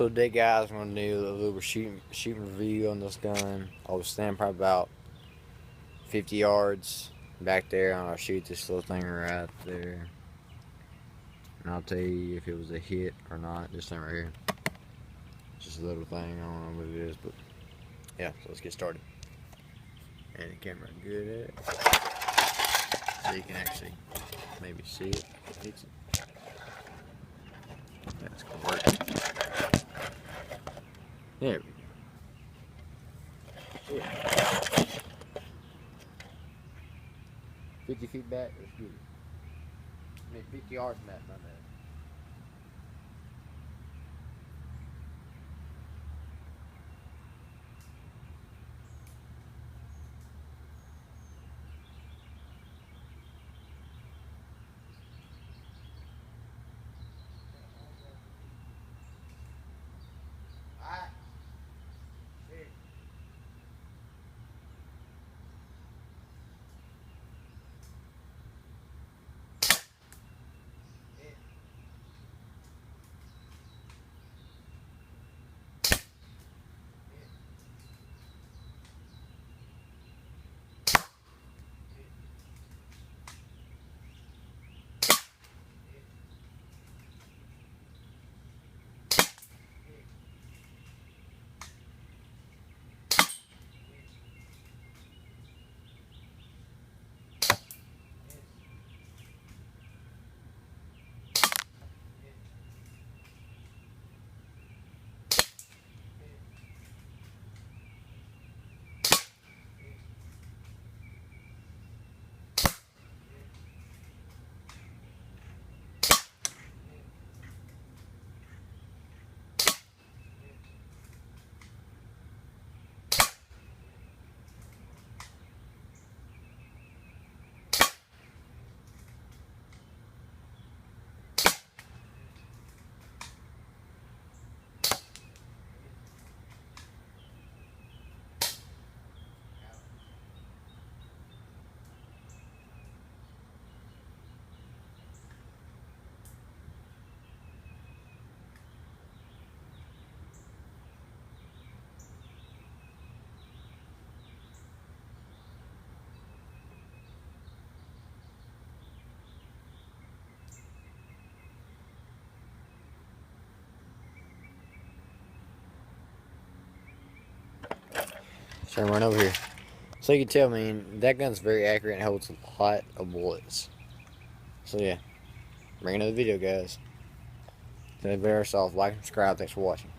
So today, guys, I'm gonna do a little shooting review on this gun. I was standing probably about 50 yards back there, and I'll shoot this little thing right there, and I'll tell you if it was a hit or not. This thing right here, just a little thing. I don't know what it is, but yeah. So let's get started. And the camera good at it, so you can actually maybe see it. It's, that's gonna work. There we go. Yeah. 50 feet back, let's get it. I mean, 50 yards back, my bad. Alright. Here. So run over here. So you can tell, man, that gun's very accurate and holds a lot of bullets. So yeah, bring another video, guys. To airsoft, like and subscribe. Thanks for watching.